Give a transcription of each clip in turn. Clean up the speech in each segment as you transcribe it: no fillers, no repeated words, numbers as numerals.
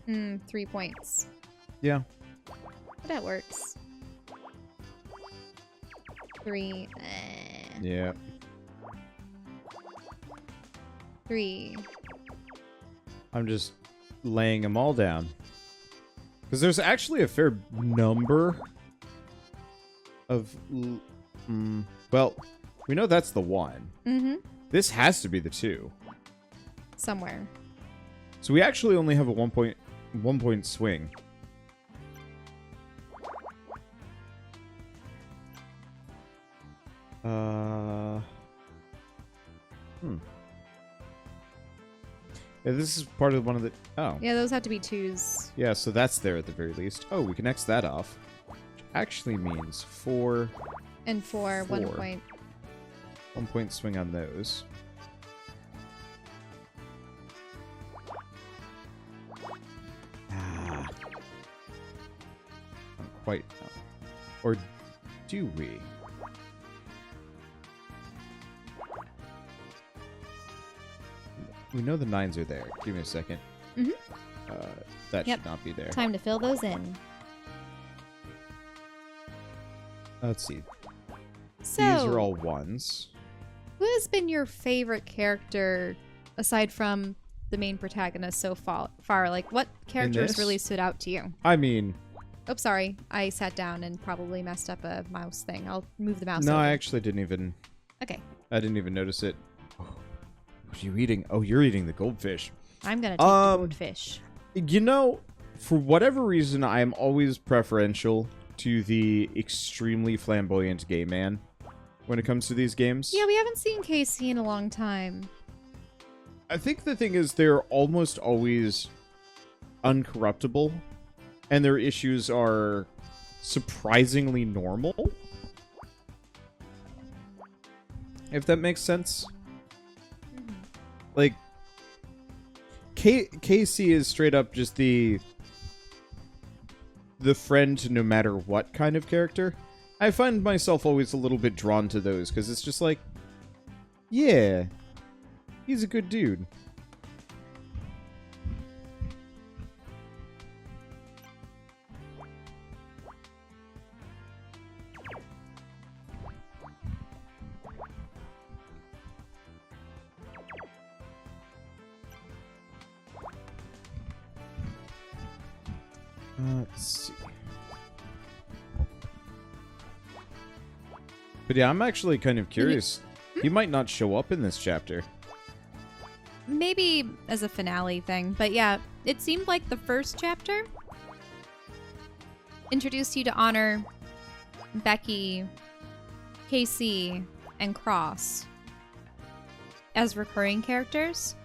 3 points. Yeah. But that works. 3. Yeah. 3. I'm just laying them all down. Because there's actually a fair number of... well, we know that's the 1. Mm-hmm. This has to be the 2. Somewhere. So we actually only have a 1 point swing. Yeah, this is part of one of the... Oh. Yeah, those have to be 2s. Yeah, so that's there at the very least. Oh, we can X that off. Which actually means 4... And 4, 1 4. point. 1 point swing on those. Ah. Not quite. Or do we? We know the 9s are there. Give me a second. Mm-hmm. That should not be there. Time to fill those in. Let's see. So, these are all 1s. Who has been your favorite character aside from the main protagonist so far? Like, what characters really stood out to you? I mean... Oh, sorry. I sat down and probably messed up a mouse thing. I'll move the mouse No, over. I actually didn't even... Okay. I didn't even notice it. Oh, what are you eating? Oh, you're eating the goldfish. I'm going to take the goldfish. You know, for whatever reason, I am always preferential to the extremely flamboyant gay man when it comes to these games. Yeah, we haven't seen Casey in a long time. I think the thing is they're almost always uncorruptible, and their issues are surprisingly normal. If that makes sense. Like, Casey is straight up just the friend no matter what kind of character. I find myself always a little bit drawn to those, because it's just like, yeah, he's a good dude. Let's see. But yeah, I'm actually kind of curious. He might not show up in this chapter. Maybe as a finale thing, but yeah, it seemed like the first chapter introduced you to Honor, Becky, Casey, and Cross as recurring characters.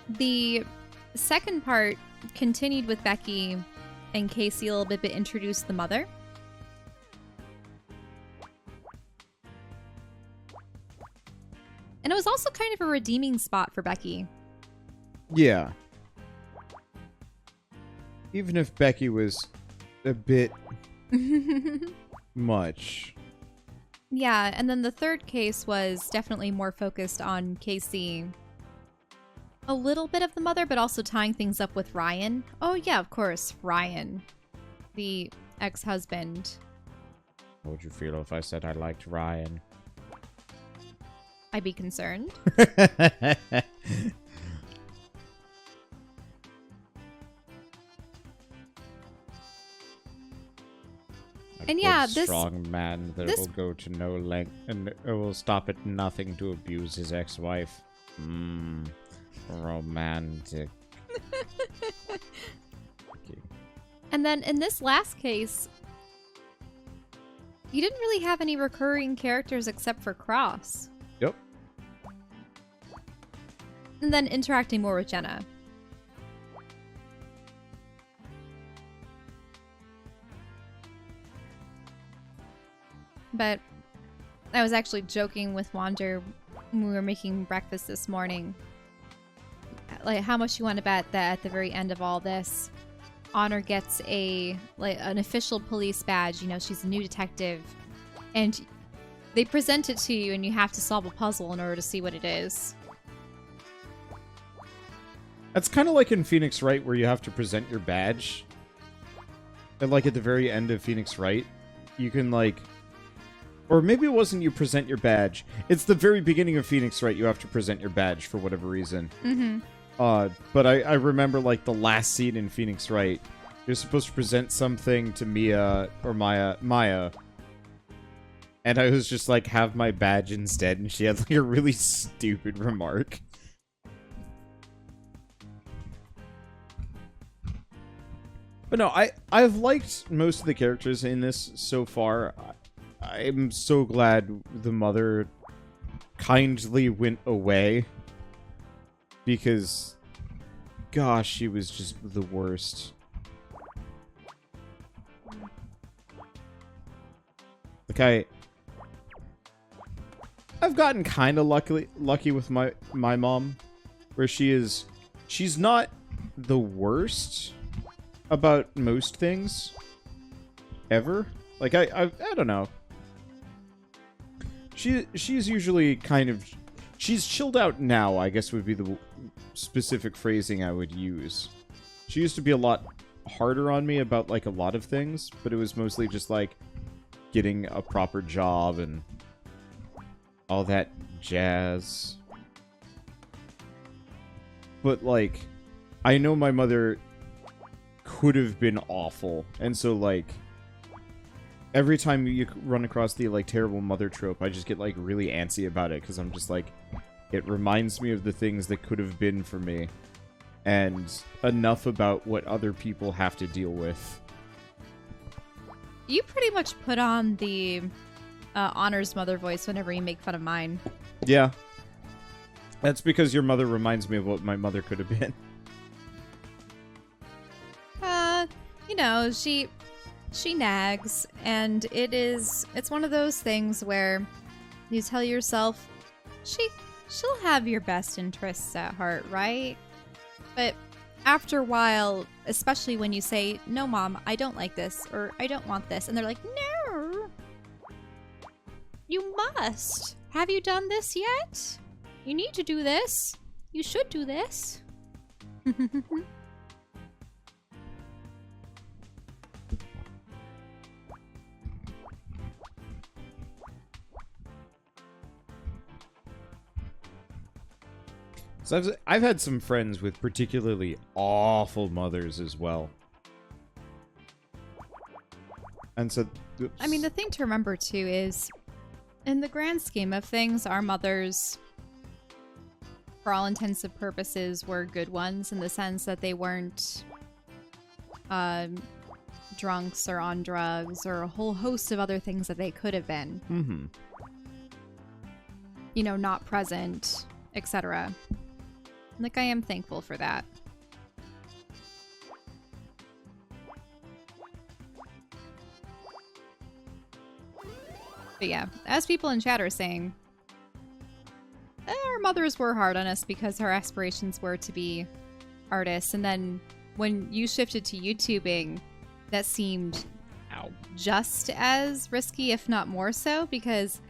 The second part continued with Becky and Casey a little bit, but introduced the mother. And it was also kind of a redeeming spot for Becky. Yeah. Even if Becky was a bit much. Yeah, and then the third case was definitely more focused on Casey. A little bit of the mother, but also tying things up with Ryan. Oh yeah, of course, Ryan. The ex-husband. How would you feel if I said I liked Ryan? I'd be concerned. And yeah, this strong man that will go to no length and will stop at nothing to abuse his ex-wife. Romantic. Okay. And then in this last case, you didn't really have any recurring characters except for Cross. Yep. And then interacting more with Jenna. But I was actually joking with Wander when we were making breakfast this morning. Like, how much you want to bet that at the very end of all this, Honor gets an official police badge. You know, she's a new detective. And they present it to you and you have to solve a puzzle in order to see what it is. That's kind of like in Phoenix Wright, where you have to present your badge. And, like, at the very end of Phoenix Wright, you can, like... Or maybe it wasn't you present your badge. It's the very beginning of Phoenix Wright, you have to present your badge for whatever reason. Mm-hmm. But I remember, like, the last scene in Phoenix Wright. You're supposed to present something to Mia, or Maya. And I was just like, have my badge instead, and she had, like, a really stupid remark. But no, I've liked most of the characters in this so far. I'm so glad the mother kindly went away. Because, gosh, she was just the worst. Like, I've gotten kind of lucky with my mom, where she's not the worst about most things ever. Like, I don't know. She's usually kind of, she's chilled out now, I guess would be the specific phrasing I would use. She used to be a lot harder on me about, like, a lot of things, but it was mostly just like getting a proper job and all that jazz. But, like, I know my mother could have been awful, and so, like, every time you run across the, like, terrible mother trope, I just get, like, really antsy about it, because I'm just like, it reminds me of the things that could have been for me, and enough about what other people have to deal with. You pretty much put on the honors mother voice whenever you make fun of mine. Yeah. That's because your mother reminds me of what my mother could have been. You know, she nags, and it's one of those things where you tell yourself, she'll have your best interests at heart, right? But after a while, especially when you say, no, Mom, I don't like this, or I don't want this, and they're like, no, you must. Have you done this yet? You need to do this. You should do this. So I've had some friends with particularly awful mothers as well. And so... Oops. I mean, the thing to remember, too, is in the grand scheme of things, our mothers, for all intents and purposes, were good ones in the sense that they weren't drunks or on drugs or a whole host of other things that they could have been. Mm-hmm. You know, not present, etc. Like, I am thankful for that. But yeah, as people in chat are saying, our mothers were hard on us because our aspirations were to be artists. And then when you shifted to YouTubing, that seemed just as risky, if not more so, because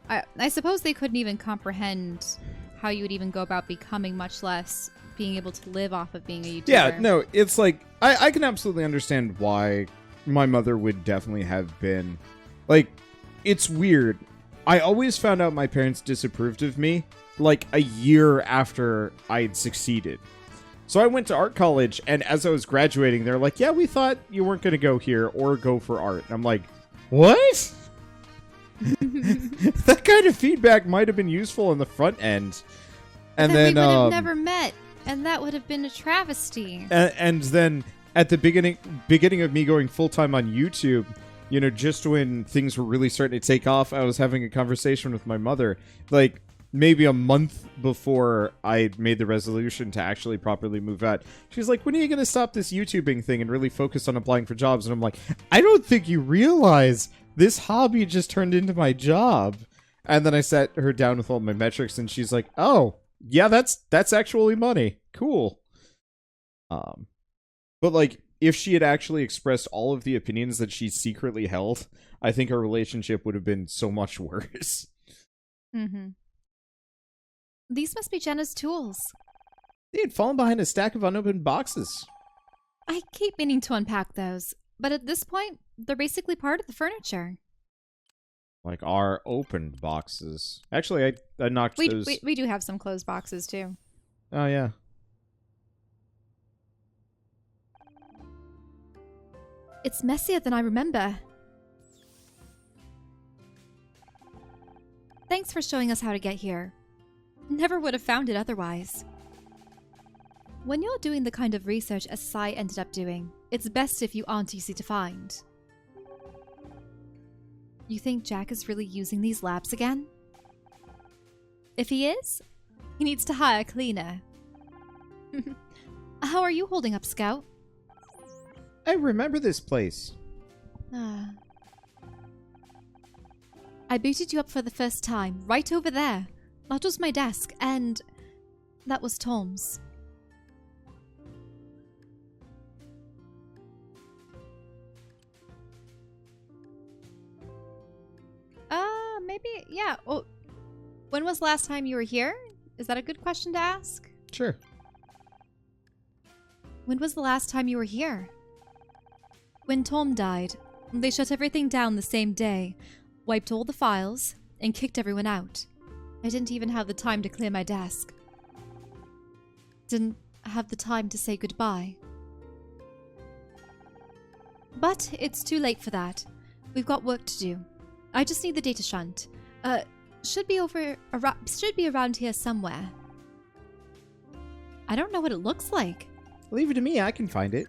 I suppose they couldn't even comprehend how you would even go about becoming, much less being able to live off of being a YouTuber. Yeah, no, it's like, I can absolutely understand why my mother would definitely have been, like, it's weird. I always found out my parents disapproved of me, like, a year after I'd succeeded. So I went to art college, and as I was graduating, they're like, yeah, we thought you weren't going to go here or go for art. And I'm like, what? That kind of feedback might have been useful in the front end. And then we would have never met, and that would have been a travesty. And then at the beginning of me going full-time on YouTube, you know, just when things were really starting to take off, I was having a conversation with my mother, like, maybe a month before I made the resolution to actually properly move out. She's like, when are you going to stop this YouTubing thing and really focus on applying for jobs? And I'm like, I don't think you realize this hobby just turned into my job. And then I sat her down with all my metrics, and she's like, oh, yeah, that's actually money. Cool. But, like, if she had actually expressed all of the opinions that she secretly held, I think our relationship would have been so much worse. Mm-hmm. These must be Jenna's tools. They had fallen behind a stack of unopened boxes. I keep meaning to unpack those, but at this point, they're basically part of the furniture. Like our opened boxes. Actually, I knocked those... We do have some closed boxes, too. Oh, yeah. It's messier than I remember. Thanks for showing us how to get here. Never would have found it otherwise. When you're doing the kind of research SSI ended up doing, it's best if you aren't easy to find. You think Jack is really using these labs again? If he is, he needs to hire a cleaner. How are you holding up, Scout? I remember this place. I booted you up for the first time, right over there. That was my desk, and that was Tom's. Maybe, yeah. Oh, when was the last time you were here? Is that a good question to ask? Sure. When was the last time you were here? When Tom died, they shut everything down the same day, wiped all the files, and kicked everyone out. I didn't even have the time to clear my desk. Didn't have the time to say goodbye. But it's too late for that. We've got work to do. I just need the data shunt. Should be around here somewhere. I don't know what it looks like. Leave it to me, I can find it.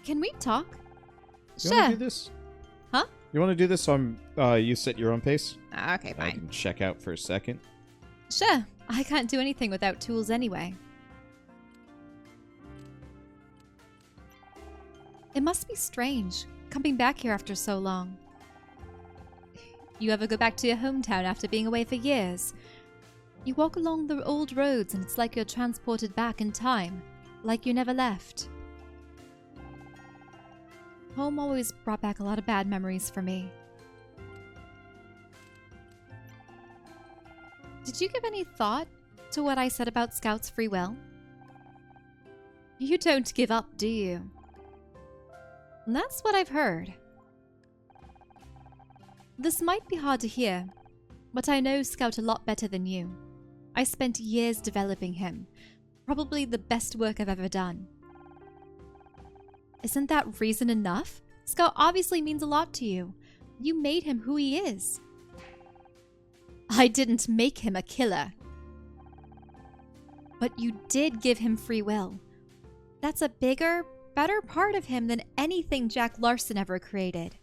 Can we talk? You Sure. want to do this? Huh? You want to do this so you set your own pace? Okay, I can check out for a second. Sure. I can't do anything without tools anyway. It must be strange, coming back here after so long. You ever go back to your hometown after being away for years? You walk along the old roads and it's like you're transported back in time, like you never left. Home always brought back a lot of bad memories for me. Did you give any thought to what I said about Scout's free will? You don't give up, do you? That's what I've heard. This might be hard to hear, but I know Scout a lot better than you. I spent years developing him. Probably the best work I've ever done. Isn't that reason enough? Scout obviously means a lot to you. You made him who he is. I didn't make him a killer. But you did give him free will. That's a bigger, better part of him than anything Jack Larson ever created.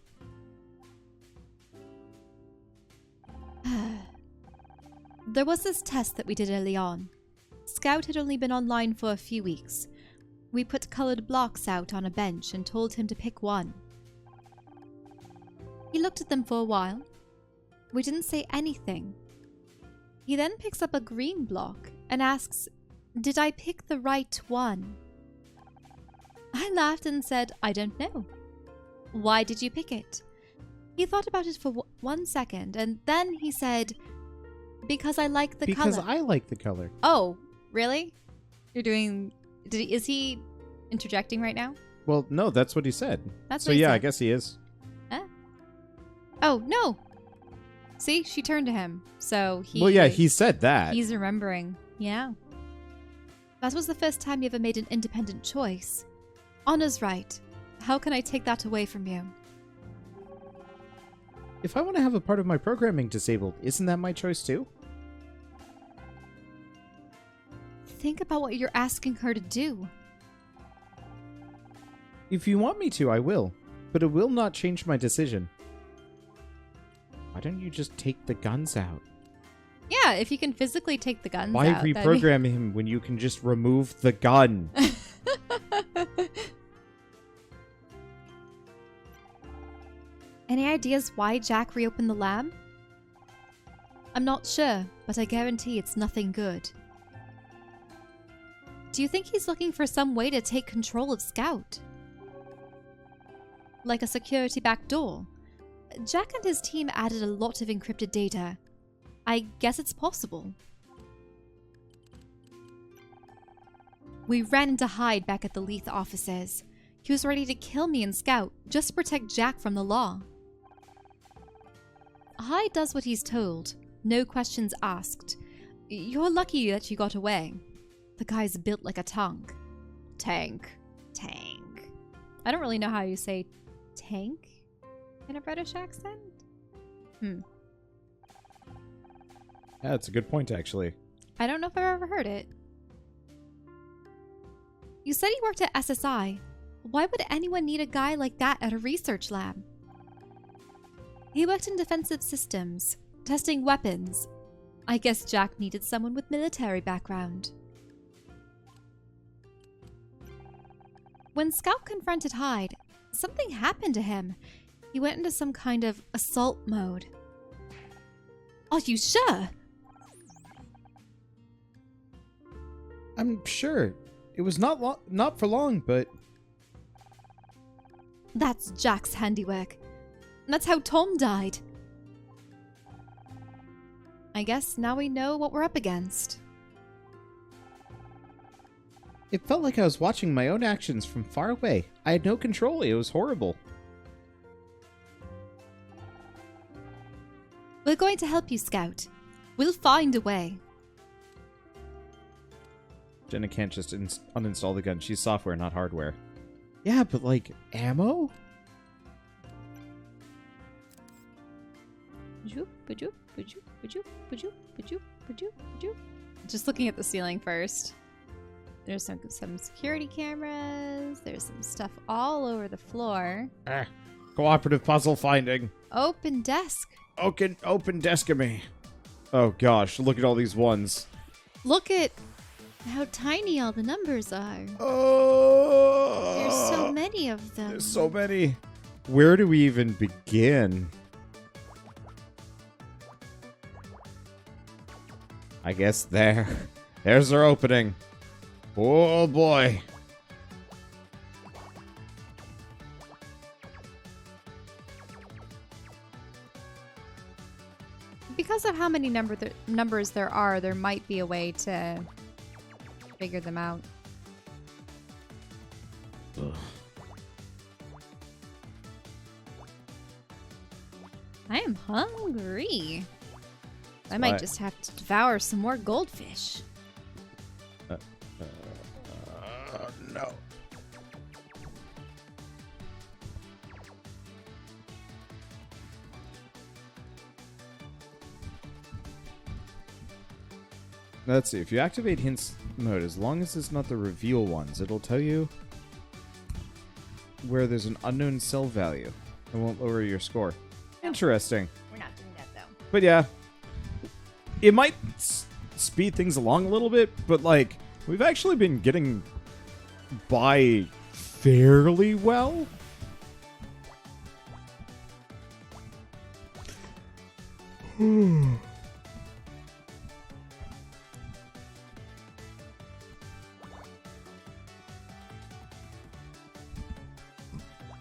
There was this test that we did early on. Scout had only been online for a few weeks. We put colored blocks out on a bench and told him to pick one. He looked at them for a while. We didn't say anything. He then picks up a green block and asks, "Did I pick the right one?" I laughed and said, "I don't know." "Why did you pick it?" He thought about it for 1 second and then he said, "Because I like the color." Because I like the color. Oh, really? You're doing... Is he interjecting right now? Well, no, that's what he said. That's so what he yeah, said. I guess he is. Huh? Oh, no. See, she turned to him. So he... Well, yeah, he said that. He's remembering. Yeah. That was the first time you ever made an independent choice. Anna's right. How can I take that away from you? If I want to have a part of my programming disabled, isn't that my choice too? Think about what you're asking her to do. If you want me to, I will. But it will not change my decision. Why don't you just take the guns out? Yeah, if you can physically take the guns Why out. reprogram him when you can just remove the gun? Any ideas why Jack reopened the lab? I'm not sure, but I guarantee it's nothing good. Do you think he's looking for some way to take control of Scout? Like a security backdoor? Jack and his team added a lot of encrypted data. I guess it's possible. We ran into Hyde back at the Leith offices. He was ready to kill me and Scout, just to protect Jack from the law. Hyde does what he's told. No questions asked. You're lucky that you got away. The guy's built like a tank. Tank. I don't really know how you say tank in a British accent. Yeah, that's a good point, actually. I don't know if I've ever heard it. You said he worked at SSI. Why would anyone need a guy like that at a research lab? He worked in defensive systems, testing weapons. I guess Jack needed someone with military background. When Scout confronted Hyde, something happened to him. He went into some kind of assault mode. Are you sure? I'm sure. It was not for long, but... That's Jack's handiwork. That's how Tom died. I guess now we know what we're up against. It felt like I was watching my own actions from far away. I had no control. It was horrible. We're going to help you, Scout. We'll find a way. Jenna can't just uninstall the gun. She's software, not hardware. Yeah, but like, ammo? Just looking at the ceiling first. There's some security cameras. There's some stuff all over the floor. Cooperative puzzle finding. Open desk. Open desk-a-me. Oh gosh, look at all these ones. Look at how tiny all the numbers are. Oh! There's so many of them. There's so many. Where do we even begin? I guess there's our opening. Oh boy. Because of how many numbers there are, there might be a way to figure them out. Ugh. I am hungry. I might just have to devour some more goldfish. No. Let's see. If you activate hints mode, as long as it's not the reveal ones, it'll tell you where there's an unknown cell value. It won't lower your score. No. Interesting. We're not doing that, though. But yeah, it might speed things along a little bit, but like, we've actually been getting by fairly well.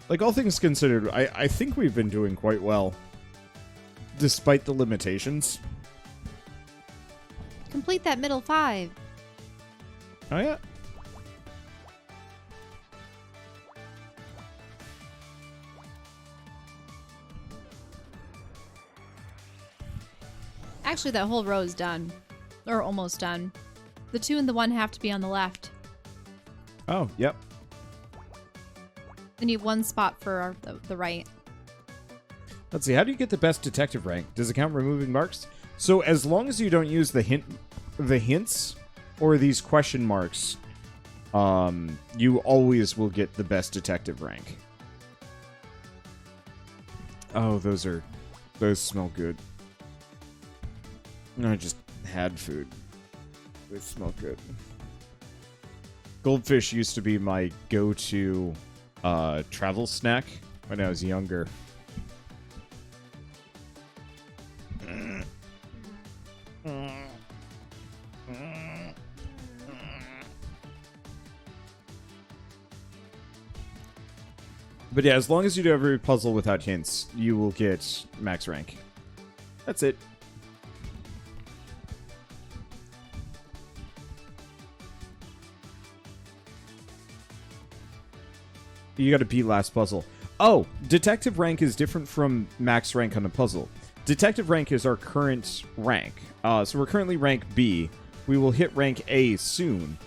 Like, all things considered, I think we've been doing quite well, despite the limitations. Complete that middle 5. Oh, yeah. Actually, that whole row is done. Or almost done. The 2 and the 1 have to be on the left. Oh, yep. I need 1 spot for the right. Let's see, how do you get the best detective rank? Does it count removing marks? So as long as you don't use the hints or these question marks, you always will get the best detective rank. Oh, those smell good. I just had food. They smell good. Goldfish used to be my go-to travel snack when I was younger. But yeah, as long as you do every puzzle without hints, you will get max rank. That's it. You gotta beat last puzzle. Oh, detective rank is different from max rank on a puzzle. Detective rank is our current rank. So we're currently rank B. We will hit rank A soon.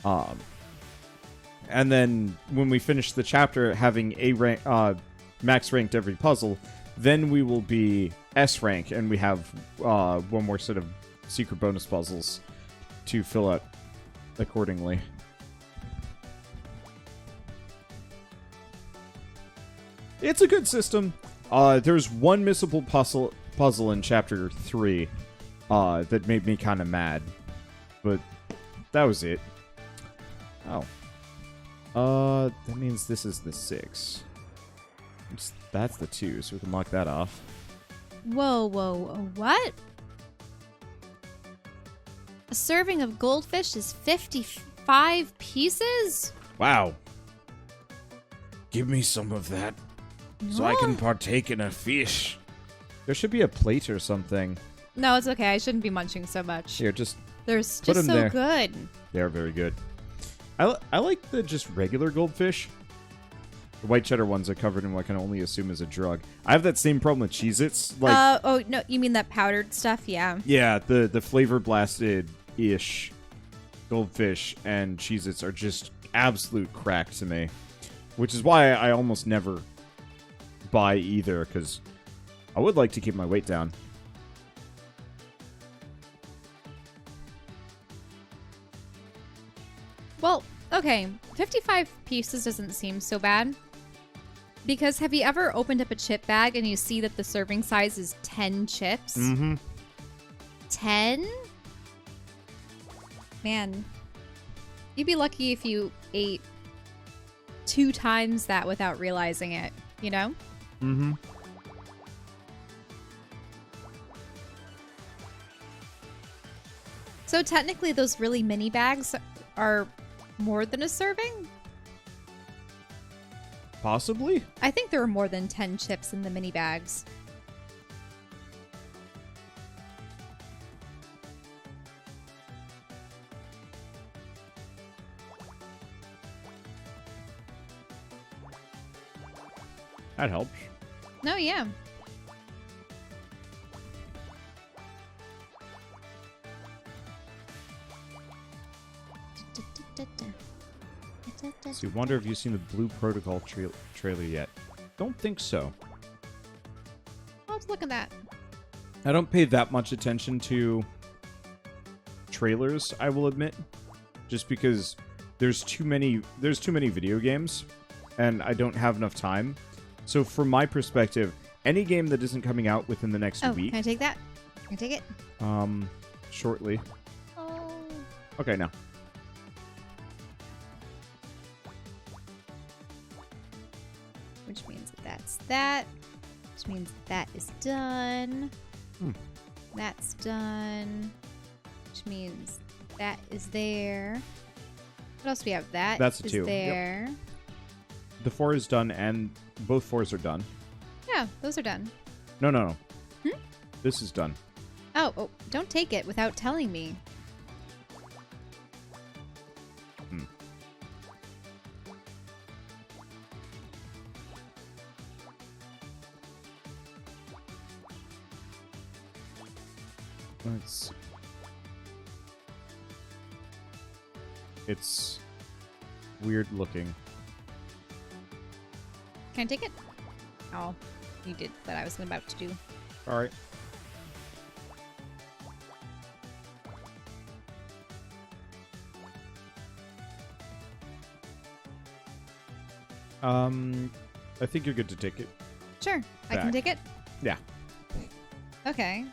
And then when we finish the chapter having A rank, max ranked every puzzle, then we will be S rank, and we have one more set of secret bonus puzzles to fill out accordingly. It's a good system. There's one missable puzzle in chapter 3 that made me kind of mad, but that was it. Oh. That means this is the 6. That's the 2, so we can mark that off. Whoa, what? A serving of goldfish is 55 pieces? Wow. Give me some of that, so I can partake in a fish. There should be a plate or something. No, it's okay. I shouldn't be munching so much. Here, just They're put just them so there. good. They are very good. I like the just regular goldfish. The white cheddar ones are covered in what I can only assume is a drug. I have that same problem with Cheez-Its. Like, oh, no, you mean that powdered stuff? Yeah. yeah, the flavor blasted-ish goldfish and Cheez-Its are just absolute crack to me. Which is why I almost never buy either, because I would like to keep my weight down. Well, okay. 55 pieces doesn't seem so bad. Because have you ever opened up a chip bag and you see that the serving size is 10 chips? Mm-hmm. 10? Man. You'd be lucky if you ate 2 times that without realizing it, you know? Mm-hmm. So technically those really mini bags are more than a serving? Possibly? I think there are more than 10 chips in the mini bags. That helps. No, yeah. So you wonder if you've seen the Blue Protocol trailer yet. Don't think so. Let's look at that. I don't pay that much attention to trailers, I will admit. Just because there's too many video games and I don't have enough time. So from my perspective, any game that isn't coming out within the next week. Can I take that? Can I take it? Shortly. Oh. Okay, now. Which means that's that. Which means that is done. That's done. Which means that is there. What else do we have? That's a 2. There. Yep. The 4 is done, and both 4s are done. Yeah, those are done. No. This is done. Oh, don't take it without telling me. It's weird looking. Can I take it? Oh, you did what I was about to do. All right. I think you're good to take it. Sure, I can take it. Yeah. Okay.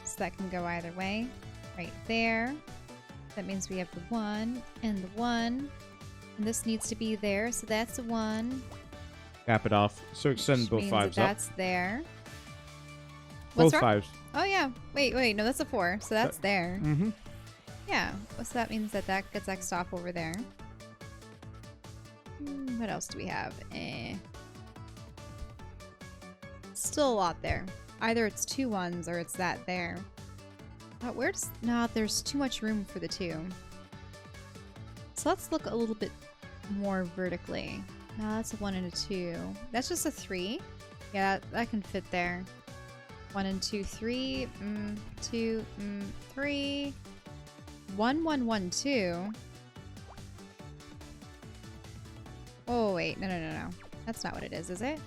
So that can go either way. Right there. That means we have the 1 and the 1. And this needs to be there, so that's a 1. Cap it off. So extend both 5s up. That's there. What's Both wrong? 5s. Oh, yeah. Wait. No, that's a 4. So that's there. Mm-hmm. Yeah. So that means that gets X'd off over there. What else do we have? Still a lot there. Either it's 2 1s or it's that there. No, there's too much room for the 2. So let's look a little bit more vertically. No, that's a 1 and a 2. That's just a 3. Yeah, that can fit there. 1 and 2, 3. 2, 3. 1, 1, 1, 2. Oh, wait. No. That's not what it is it?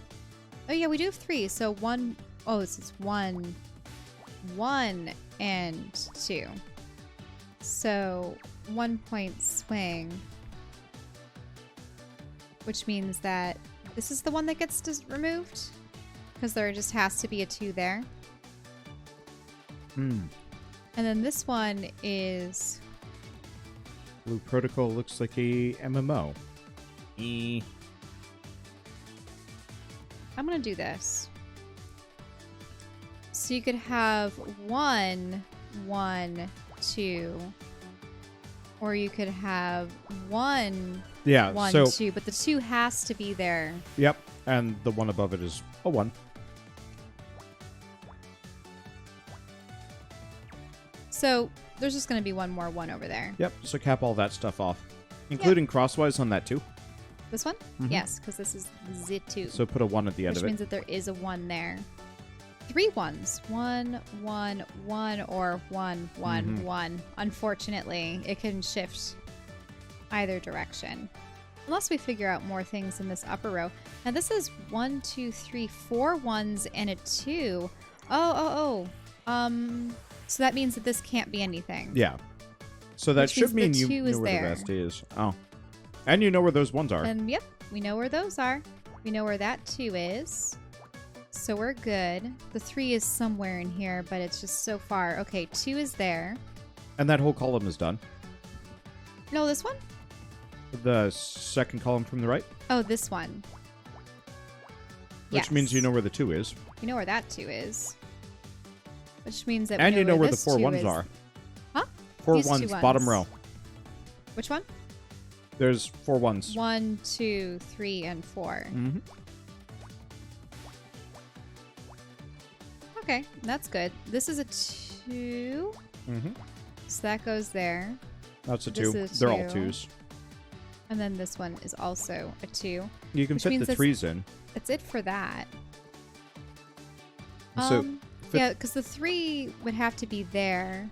Oh, yeah, we do have 3. So 1. Oh, this is 1, 1, and 2. So 1 point swing. Which means that this is the one that gets removed? Because there just has to be a 2 there. And then this one is... Blue Protocol looks like a MMO. I'm going to do this. So you could have 1, 1, 2. Or you could have 1, Yeah, 1, so 2. But the 2 has to be there. Yep, and the one above it is a 1. So there's just going to be one more 1 over there. Yep, so cap all that stuff off. Including crosswise on that too. This one? Yes, because this is Z2. So put a 1 at the end which of it. means that there is a 1 there. 3 1s. 1, 1, 1, or 1, 1, 1. Unfortunately, it can shift either direction. Unless we figure out more things in this upper row. Now this is 1, 2, 3, 4 1s and a 2. Oh. So that means that this can't be anything. Yeah. So that Which should mean means the you 2 is know where there. the rest is. Oh. And you know where those 1s are. And yep, we know where those are. We know where that 2 is. So we're good. The 3 is somewhere in here, but it's just so far. Okay, 2 is there. And that whole column is done. No, this one? The second column from the right. Oh, this one. Which means you know where the 2 is. You know where that 2 is. Which means that And we you know where the this 4 2 1s is. are. Huh? 4 These 2 1s, bottom ones. row. Which one? There's 4 1s. 1, 2, 3, and 4. Okay, that's good. This is a 2. So that goes there. That's a This 2. is They're 2. all 2s. And then this one is also a 2. You can Which fit means the 3s in. That's it for that. So Yeah, because the 3 would have to be there.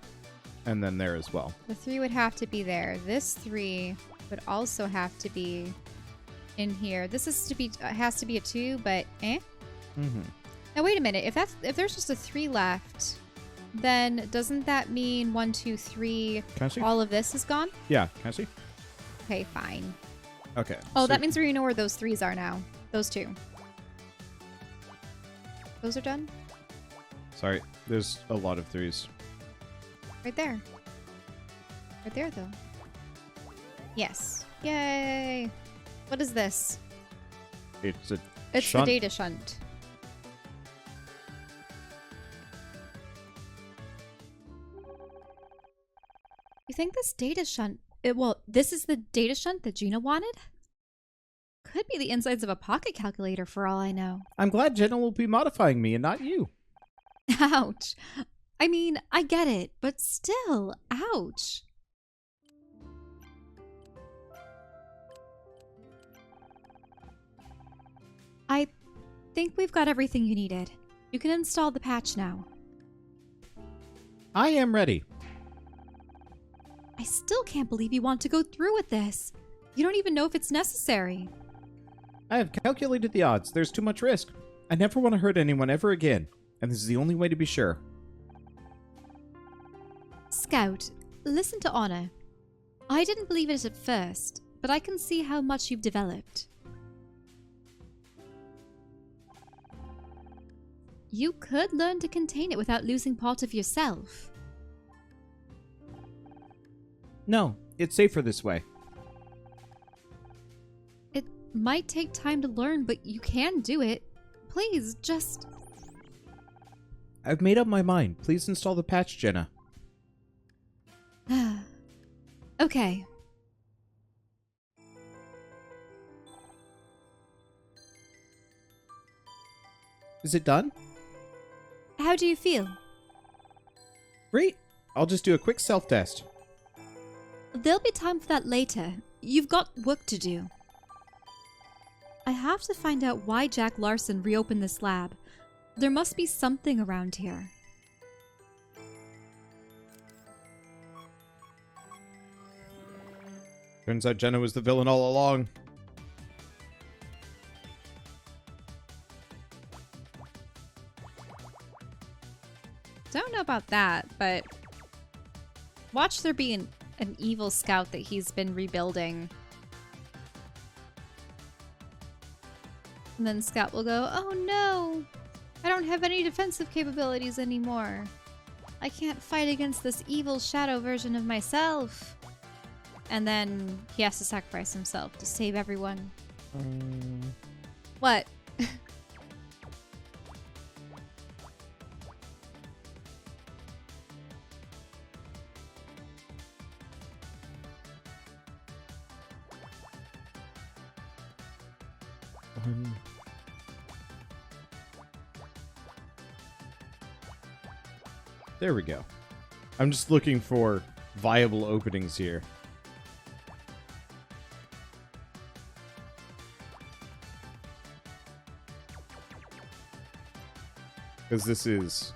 and then there as well. The 3 would have to be there. This 3 would also have to be in here. This is to be has to be a 2, but eh. Now wait a minute. If there's just a 3 left, then doesn't that mean 1, 2, 3? Can I see? All of this is gone? Yeah, can I see? Okay, fine. Okay. Oh, so that means we know where those 3s are now. Those 2. Those are done? Sorry, there's a lot of 3s. Right there. Right there, though. Yes. Yay! What is this? It's a It's shunt. the data shunt. You think this data shunt... this is the data shunt that Gina wanted? Could be the insides of a pocket calculator for all I know. I'm glad Jenna will be modifying me and not you. Ouch. I mean, I get it, but still, ouch. I think we've got everything you needed. You can install the patch now. I am ready. I still can't believe you want to go through with this. You don't even know if it's necessary. I have calculated the odds. There's too much risk. I never want to hurt anyone ever again, and this is the only way to be sure. Scout, listen to Honor. I didn't believe it at first, but I can see how much you've developed. You could learn to contain it without losing part of yourself. No, it's safer this way. It might take time to learn, but you can do it. Please, just... I've made up my mind. Please install the patch, Jenna. Okay. Is it done? How do you feel? Great. I'll just do a quick self-test. There'll be time for that later. You've got work to do. I have to find out why Jack Larson reopened this lab. There must be something around here. Turns out Jenna was the villain all along. Don't know about that, but watch there be an evil scout that he's been rebuilding. And then Scout will go, oh no! I don't have any defensive capabilities anymore. I can't fight against this evil shadow version of myself. And then he has to sacrifice himself to save everyone. What? There we go. I'm just looking for viable openings here. Because this is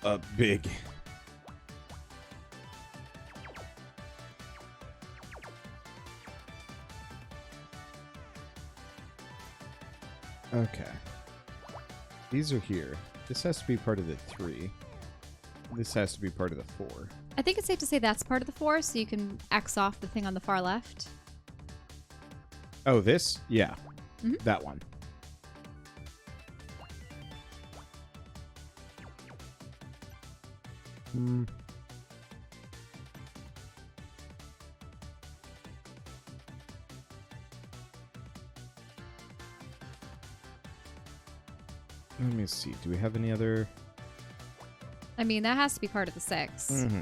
a big... Okay. These are here. This has to be part of the 3. This has to be part of the 4. I think it's safe to say that's part of the 4, so you can X off the thing on the far left. Oh, this? Yeah. Mm-hmm. That one. Let me see. Do we have any other... I mean, that has to be part of the 6. Mm-hmm.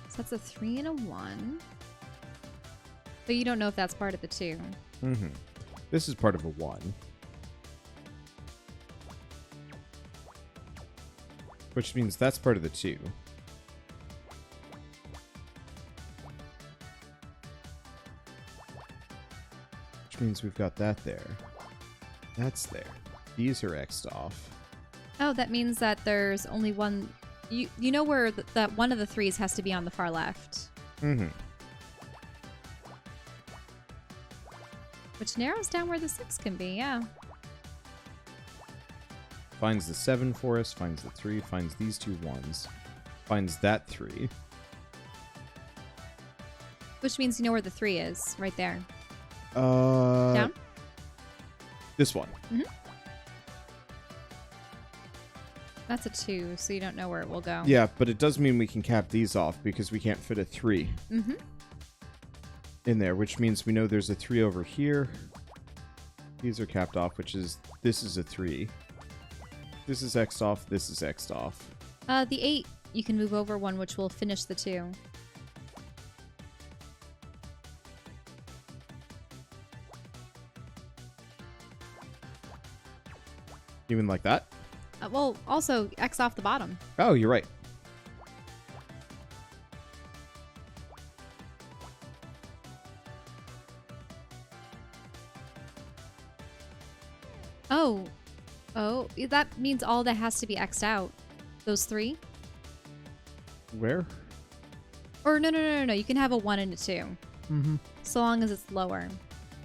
So that's a 3 and a 1. But you don't know if that's part of the 2. Mm-hmm. This is part of a 1. Which means that's part of the 2. Which means we've got that there. That's there. These are X'd off. Oh, that means that there's only one... You know where that one of the 3s has to be on the far left. Mm-hmm. Which narrows down where the 6 can be, yeah. Finds the 7 for us, finds the 3, finds these 2 1s. Finds that 3. Which means you know where the 3 is, right there. Down? This one. Mm-hmm. That's a 2, so you don't know where it will go. Yeah, but it does mean we can cap these off because we can't fit a 3 in there, which means we know there's a 3 over here. These are capped off, which is... This is a 3. This is X'd off. This is X'd off. The 8, you can move over one, which will finish the 2. Even like that? Well, also X off the bottom. Oh, you're right. Oh, that means all that has to be X'd out. Those 3? Where? Or no. You can have a 1 and a 2. Mm-hmm. So long as it's lower.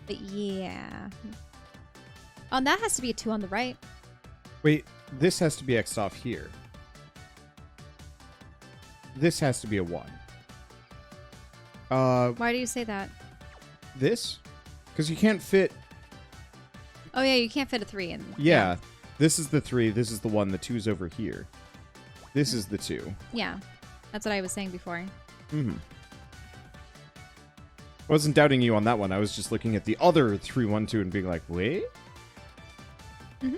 But yeah. Oh, that has to be a 2 on the right. Wait, this has to be X'd off here. This has to be a 1. Why do you say that? This? Because you can't fit... Oh yeah, you can't fit a 3 in. Yeah. This is the 3, this is the 1, the 2's over here. This is the 2. Yeah. That's what I was saying before. Mm-hmm. I wasn't doubting you on that one. I was just looking at the other 3, 1, 2 and being like, wait? Mm-hmm.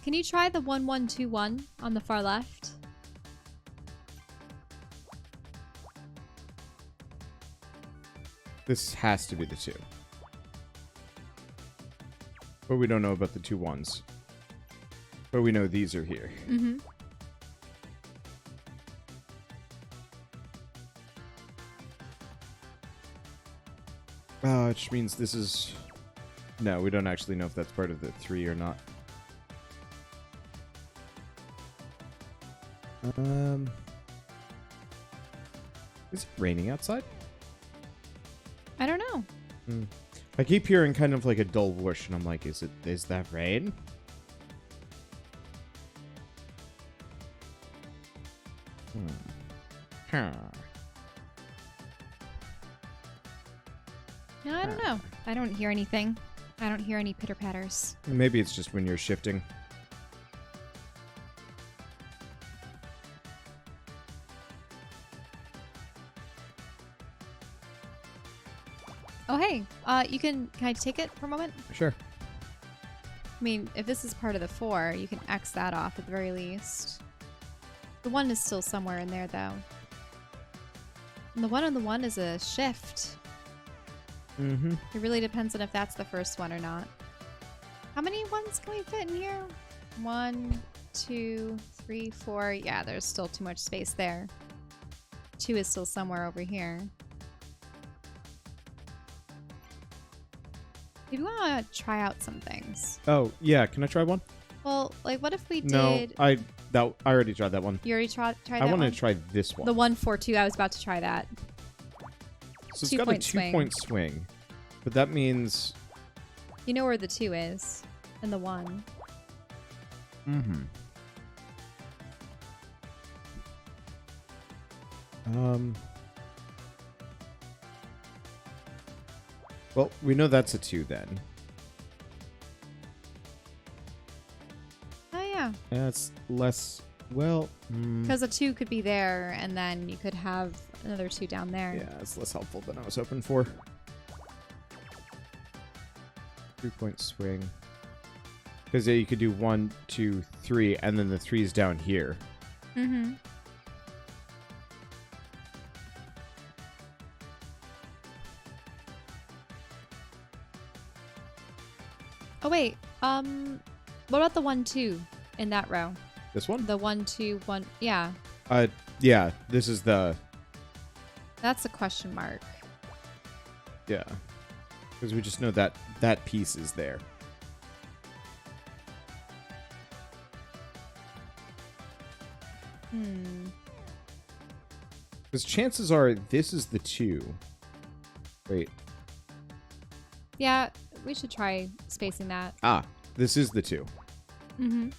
Can you try the 1, 1, 2, 1 on the far left? This has to be the 2. But we don't know about the 2 ones. But we know these are here. Mm-hmm. Which means this is... No, we don't actually know if that's part of the 3 or not. Is it raining outside? I don't know. I keep hearing kind of like a dull whoosh, and I'm like, is that rain? Huh. No, I don't know. I don't hear anything. I don't hear any pitter-patters. Maybe it's just when you're shifting. Oh, hey. Can I take it for a moment? Sure. I mean, if this is part of the 4, you can X that off at the very least. The 1 is still somewhere in there, though. And the 1 on the 1 is a shift. Mm-hmm. It really depends on if that's the first one or not. How many ones can we fit in here? 1, 2, 3, 4. Yeah, there's still too much space there. 2 is still somewhere over here. Maybe we want to try out some things. Oh, yeah. Can I try one? Well, like, what if we did... No, I already tried that one. You already tried that I one? want to try this one. The 1-4-2, I was about to try that. So it's got a 2-point swing. But that means... You know where the 2 is. And the 1. Mm-hmm. Well, we know that's a 2 then. Oh, yeah. That's less... Well... Because a 2 could be there, and then you could have another 2 down there. Yeah, it's less helpful than I was hoping for. 3-point swing. Because yeah, you could do 1, 2, 3, and then the 3's down here. Mm-hmm. Oh, wait. What about the 1-2 in that row? This one? The 1-2, 1... Yeah. Yeah, this is the... That's a question mark. Yeah. Because we just know that that piece is there. Because chances are this is the 2. Wait. Yeah, we should try spacing that. Ah, this is the 2. Mm-hmm.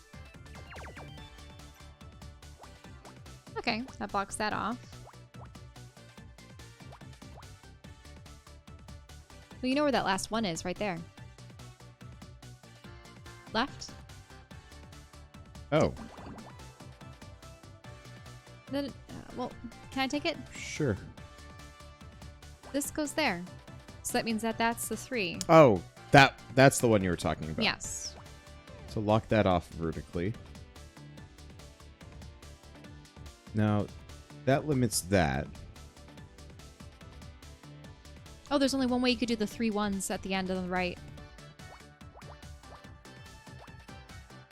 Okay, that blocks that off. Well, you know where that last 1 is, right there. Left? Oh, Then, well, can I take it? sure. This goes there. So that means that that's the 3. Oh, that's the one you were talking about. Yes. So lock that off vertically. Now, that limits that. Oh, there's only one way you could do the 3 1s at the end on the right.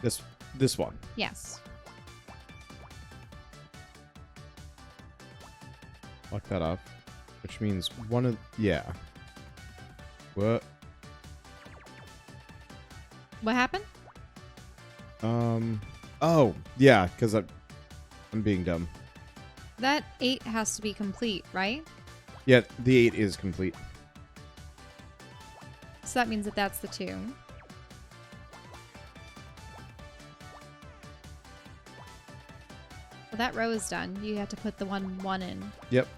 This one. Yes. Lock that off. Which means one of... Yeah. What? What happened? Oh, yeah, because I'm being dumb. That 8 has to be complete, right? Yeah, the 8 is complete. So that means that that's the 2. Well, that row is done. You have to put the 1-1 in. Yep.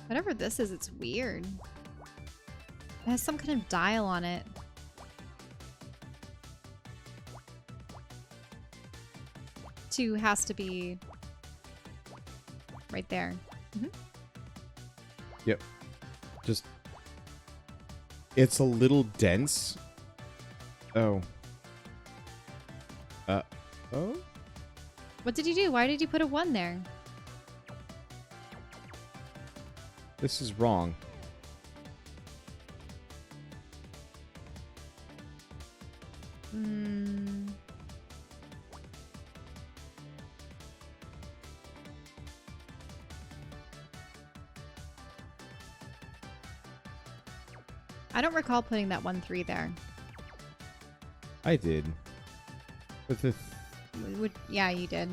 Whatever this is, it's weird. It has some kind of dial on it. Two has to be right there. Mm-hmm. Yep. Just... It's a little dense. Oh. Oh? What did you do? Why did you put a 1 there? This is wrong. I don't recall putting that 1-3 there. I did. But the... Yeah, you did.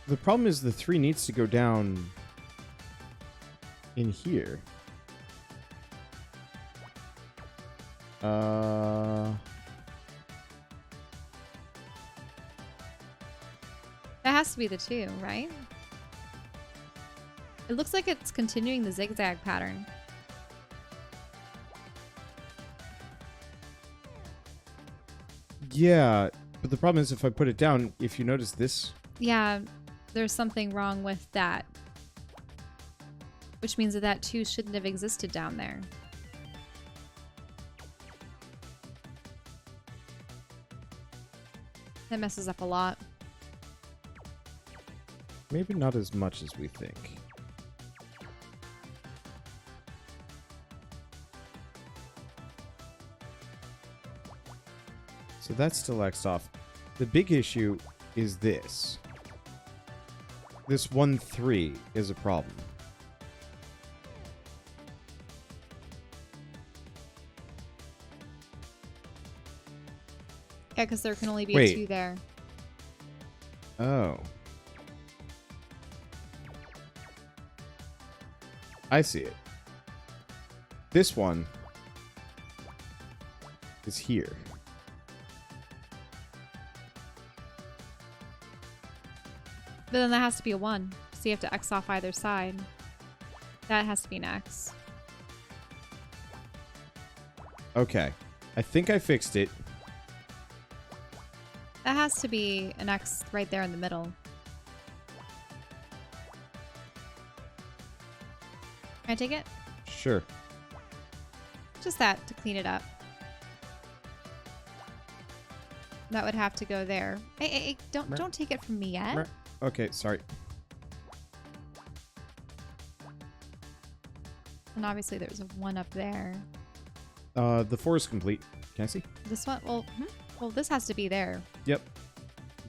The problem is the 3 needs to go down in here. That has to be the 2, right? It looks like it's continuing the zigzag pattern. Yeah, but the problem is if I put it down, if you notice this... Yeah, there's something wrong with that. Which means that that 2 shouldn't have existed down there. That messes up a lot. Maybe not as much as we think. So that's still X'd off. The big issue is this. This 1-3 is a problem. Yeah, because there can only be Wait. a 2 there. Oh. I see it. This one is here. But then that has to be a 1. So you have to X off either side. That has to be an X. Okay. I think I fixed it. That has to be an X right there in the middle. Can I take it? Sure. Just that to clean it up. That would have to go there. Hey, don't take it from me yet. Okay, sorry. And obviously there's a 1 up there. The 4 is complete. Can I see? This one, well, this has to be there. Yep.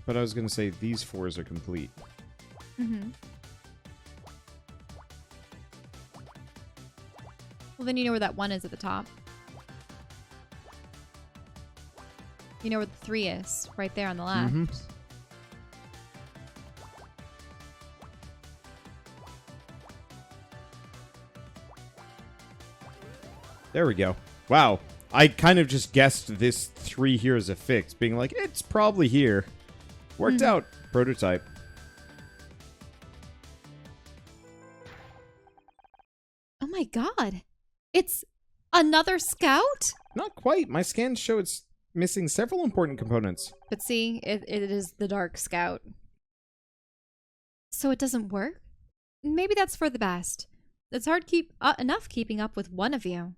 But I was going to say these 4s are complete. Mm-hmm. Well, then you know where that 1 is at the top. You know where the 3 is, right there on the left. Mm-hmm. There we go. Wow. I kind of just guessed this 3 here as a fix, being like, it's probably here. Worked out. Prototype. Oh my god. It's another scout? Not quite. My scans show it's missing several important components. But see, it is the Dark Scout. So it doesn't work? Maybe that's for the best. It's hard enough keeping up with one of you.